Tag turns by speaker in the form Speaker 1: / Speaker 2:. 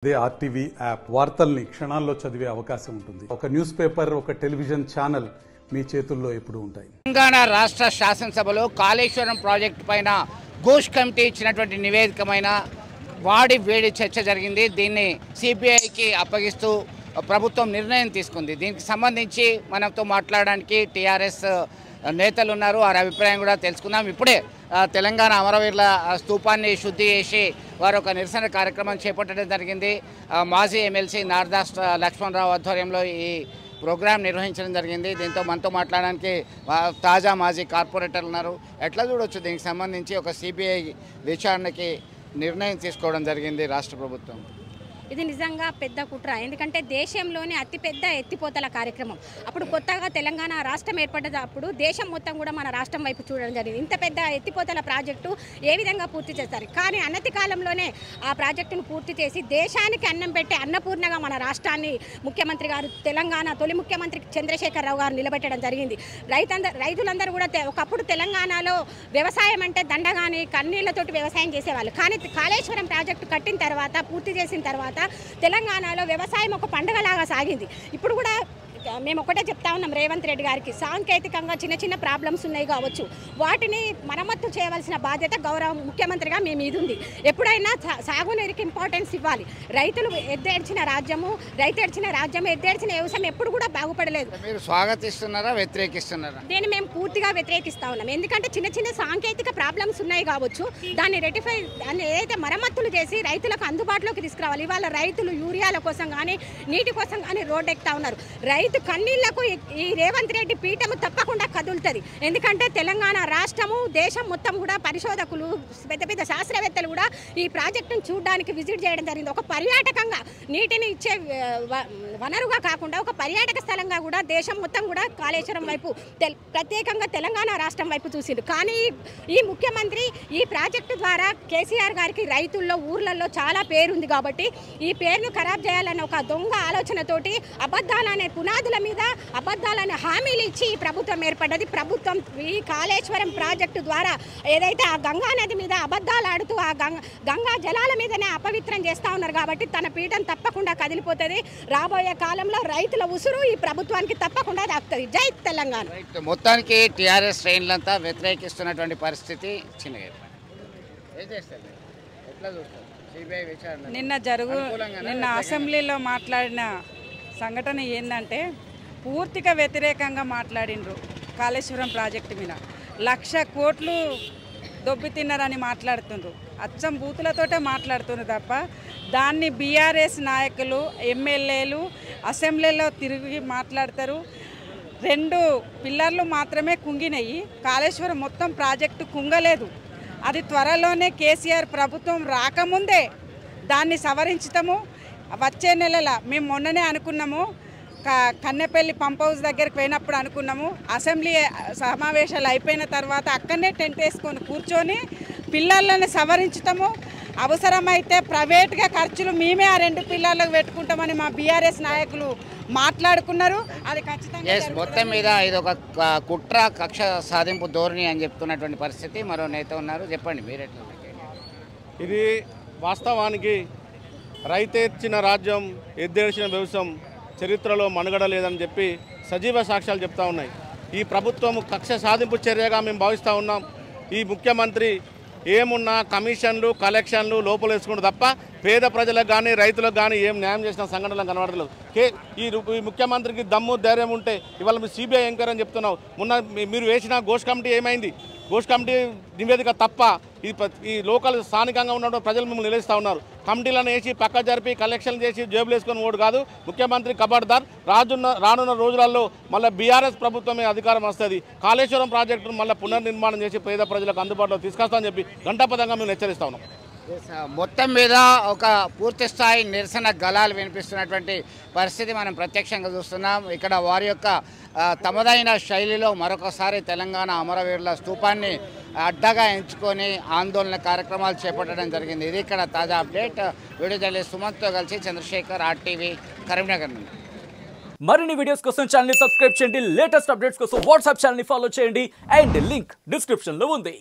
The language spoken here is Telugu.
Speaker 1: అదే ఆర్టీవీ యాప్ వార్తల్ని క్షణాల్లో చదివే అవకాశం ఉంటుంది. ఒక న్యూస్ పేపర్, ఒక టెలివిజన్ ఛానల్ మీ చేతుల్లో ఎప్పుడూ ఉంటాయి.
Speaker 2: తెలంగాణ రాష్ట్ర శాసనసభలో కాళేశ్వరం ప్రాజెక్టు పైన ఘోష్ కమిటీ ఇచ్చినటువంటి నివేదికమైన వాడి వేడి చర్చ జరిగింది. దీన్ని సిబిఐకి అప్పగిస్తూ ప్రభుత్వం నిర్ణయం తీసుకుంది. దీనికి సంబంధించి మనతో మాట్లాడడానికి టీఆర్ఎస్ నేతలు ఉన్నారు. వారి అభిప్రాయం కూడా తెలుసుకుందాం. ఇప్పుడే తెలంగాణ అమరవీరుల స్తూపాన్ని శుద్ధి చేసి వారు ఒక నిరసన కార్యక్రమం చేపట్టడం జరిగింది. మాజీ ఎమ్మెల్సీ నారదాస్ లక్ష్మణరావు ఆధ్వర్యంలో ఈ ప్రోగ్రాం నిర్వహించడం జరిగింది. దీంతో మనతో మాట్లాడడానికి తాజా మాజీ కార్పొరేటర్లు ఉన్నారు. ఎట్లా చూడొచ్చు దీనికి సంబంధించి ఒక సిబిఐ విచారణకి నిర్ణయం తీసుకోవడం జరిగింది రాష్ట్ర ప్రభుత్వం?
Speaker 3: ఇది నిజంగా పెద్ద కుట్ర. ఎందుకంటే దేశంలోని అతిపెద్ద ఎత్తిపోతల కార్యక్రమం. అప్పుడు కొత్తగా తెలంగాణ రాష్ట్రం ఏర్పడ్డప్పుడు దేశం మొత్తం కూడా మన రాష్ట్రం వైపు చూడడం జరిగింది. ఇంత పెద్ద ఎత్తిపోతల ప్రాజెక్టు ఏ విధంగా పూర్తి చేస్తారు? కానీ అనతి కాలంలోనే ఆ ప్రాజెక్టును పూర్తి చేసి దేశానికి అన్నం పెట్టే అన్నపూర్ణగా మన రాష్ట్రాన్ని ముఖ్యమంత్రి గారు, తెలంగాణ తొలి ముఖ్యమంత్రి చంద్రశేఖరరావు గారు నిలబెట్టడం జరిగింది. రైతులందరూ కూడా ఒకప్పుడు తెలంగాణలో వ్యవసాయం అంటే దండగాని కన్నీళ్లతోటి వ్యవసాయం చేసేవాళ్ళు. కానీ కాళేశ్వరం ప్రాజెక్టు కట్టిన తర్వాత, పూర్తి చేసిన తర్వాత తెలంగాణలో వ్యవసాయం ఒక పండుగలాగా సాగింది. ఇప్పుడు కూడా మేము ఒకటే చెప్తా ఉన్నాం రేవంత్ రెడ్డి గారికి, సాంకేతికంగా చిన్న చిన్న ప్రాబ్లమ్స్ ఉన్నాయి కావచ్చు, వాటిని మరమ్మత్తు చేయవలసిన బాధ్యత గౌరవ ముఖ్యమంత్రిగా మీ మీద ఉంది. ఎప్పుడైనా సాగునీరికి ఇంపార్టెన్స్ ఇవ్వాలి. రైతులు ఎద్దేడ్చిన రాజ్యము ఎద్దేడ్చిన వ్యవసాయం ఎప్పుడు కూడా బాగుపడలేదు.
Speaker 2: మీరు స్వాగతిస్తున్నారా, వ్యతిరేకిస్తున్నారా?
Speaker 3: దీన్ని మేము పూర్తిగా వ్యతిరేకిస్తా ఉన్నాం. ఎందుకంటే చిన్న చిన్న సాంకేతిక ప్రాబ్లమ్స్ ఉన్నాయి కావచ్చు, దాన్ని ఏదైతే మరమ్మతులు చేసి రైతులకు అందుబాటులోకి తీసుకురావాలి. ఇవాళ రైతులు యూరియాల కోసం కానీ నీటి కోసం కానీ రోడ్డు ఎక్కుతా ఉన్నారు. రైతు కన్నీళ్లకు ఈ రేవంత్ రెడ్డి పీఠము తప్పకుండా కదులుతుంది. ఎందుకంటే తెలంగాణ రాష్ట్రము, దేశం మొత్తం కూడా పరిశోధకులు, పెద్ద పెద్ద శాస్త్రవేత్తలు కూడా ఈ ప్రాజెక్టును చూడడానికి విజిట్ చేయడం జరిగింది. ఒక పర్యాటకంగా, నీటిని ఇచ్చే వనరుగా కాకుండా ఒక పర్యాటక స్థలంగా కూడా దేశం మొత్తం కూడా కాళేశ్వరం వైపు, ప్రత్యేకంగా తెలంగాణ రాష్ట్రం వైపు చూసిండు. కానీ ఈ ముఖ్యమంత్రి ఈ ప్రాజెక్టు ద్వారా కేసీఆర్ గారికి రైతుల్లో, ఊర్లలో చాలా పేరుంది కాబట్టి ఈ పేరును ఖరాబ్ చేయాలన్న ఒక దొంగ ఆలోచనతోటి అబద్ధాలనే పునాదుల మీద అబద్ధాలనే హామీలు ఇచ్చి ఈ ప్రభుత్వం ఏర్పడ్డది. ప్రభుత్వం ఈ కాళేశ్వరం ప్రాజెక్టు ద్వారా ఏదైతే ఆ గంగా నది మీద అబద్ధాలు ఆడుతూ ఆ గంగా జలాల మీదనే అపవిత్రం చేస్తూ ఉన్నారు కాబట్టి తన పీఠం తప్పకుండా కదిలిపోతుంది. రాబోయే కాలంలో రైతుల ఉసురు ఈ ప్రభుత్వానికి తప్పకుండా దాక్కుతుంది. జై తెలంగాణ.
Speaker 2: మొత్తానికి టీఆర్ఎస్ శ్రేణులంతా వ్యతిరేకిస్తున్నటువంటి పరిస్థితి చిన్నగా.
Speaker 4: నిన్న అసెంబ్లీలో మాట్లాడిన సంఘటన ఏంటంటే పూర్తిగా వ్యతిరేకంగా మాట్లాడినరు. కాళేశ్వరం ప్రాజెక్టు మీద 1,00,000 కోట్లు దొబ్బి తిన్నారని మాట్లాడుతుండ్రు. అచ్చం బూతులతోటే మాట్లాడుతున్నారు తప్ప దాన్ని బీఆర్ఎస్ నాయకులు, ఎమ్మెల్యేలు అసెంబ్లీలో తిరిగి మాట్లాడతారు. 2 పిల్లర్లు మాత్రమే కుంగినాయి. కాళేశ్వరం మొత్తం ప్రాజెక్టు కుంగలేదు. అది త్వరలోనే కేసీఆర్ ప్రభుత్వం రాకముందే దాన్ని సవరించుతాము. వచ్చే నెలల మేము మొన్ననే అనుకున్నాము, కన్నెపల్లి పంప్ హౌస్ దగ్గరికి పోయినప్పుడు అనుకున్నాము, అసెంబ్లీ సమావేశాలు అయిపోయిన తర్వాత అక్కడనే టెంట్ వేసుకొని కూర్చొని పిల్లలను సవరించుతాము. అవసరమైతే ప్రైవేట్గా ఖర్చులు మేమే ఆ 2 పిల్లర్లకు పెట్టుకుంటామని మా బీఆర్ఎస్ నాయకులు మాట్లాడుకున్నారు. అది ఖచ్చితంగా
Speaker 2: మొత్తం మీద ఇది ఒక కుట్ర, కక్ష సాధింపు ధోరణి అని చెప్తున్నటువంటి పరిస్థితి. మరో నేత ఉన్నారు, చెప్పండి మీరెట్లా?
Speaker 5: ఇది వాస్తవానికి రైతేర్చిన రాజ్యం, ఎద్దేర్చిన వ్యవసాయం చరిత్రలో మనుగడ లేదని చెప్పి సజీవ సాక్ష్యాలు చెప్తా ఉన్నాయి. ఈ ప్రభుత్వం కక్ష సాధింపు చర్యగా మేము భావిస్తూ ఉన్నాం. ఈ ముఖ్యమంత్రి ఏమున్నా కమిషన్లు, కలెక్షన్లు లోపల వేసుకుంటూ తప్ప పేద ప్రజలకు కానీ రైతులకు కానీ ఏం న్యాయం చేసిన సంఘటనలు కనబడలేదు. ఈ ముఖ్యమంత్రికి దమ్ము, ధైర్యం ఉంటే ఇవాళ మీరు సిబిఐ ఎంక్వైరీ అని చెప్తున్నావు. మొన్న మీరు వేసిన ఘోష్ కమిటీ ఏమైంది? ఘోష్ కమిటీ నివేదిక తప్ప ఈ లోకల్ స్థానికంగా ఉన్న ప్రజలు మిమ్మల్ని నిలుస్తూ ఉన్నారు. కమిటీలను వేసి పక్క జరిపి కలెక్షన్ చేసి జేబులు వేసుకొని ఓటు కాదు. ముఖ్యమంత్రి ఖబర్దార్, రానున్న రోజులలో మళ్ళీ బీఆర్ఎస్ ప్రభుత్వమే అధికారం వస్తుంది. కాళేశ్వరం ప్రాజెక్టును మళ్ళీ పునర్నిర్మాణం చేసి పేద ప్రజలకు అందుబాటులో తీసుకొస్తామని చెప్పి ఘంటాపథంగా మేము హెచ్చరిస్తా ఉన్నాం.
Speaker 2: మొత్తం మీద ఒక పూర్తి స్థాయి నిరసన గళాలు వినిపిస్తున్నటువంటి పరిస్థితి మనం ప్రత్యక్షంగా చూస్తున్నాం. ఇక్కడ వారి యొక్క తమదైన శైలిలో మరొకసారి తెలంగాణ అమరవీరుల స్తూపాన్ని అడ్డగా ఎంచుకొని ఆందోళన కార్యక్రమాలు చేపట్టడం జరిగింది. ఇది ఇక్కడ తాజా అప్డేట్. వీడియో జర్నలిస్ట్ సుమంత్తో కలిసి చంద్రశేఖర్, ఆర్టీవీ, కరీంనగర్ నుండి.
Speaker 6: మరిన్ని వీడియోస్ కోసం ఛానల్ ని సబ్స్క్రైబ్ చేయండి. లేటెస్ట్ అప్డేట్స్ కోసం వాట్సాప్ ఛానల్ ని ఫాలో చేయండి. అండ్ లింక్ డిస్క్రిప్షన్ లో ఉంది.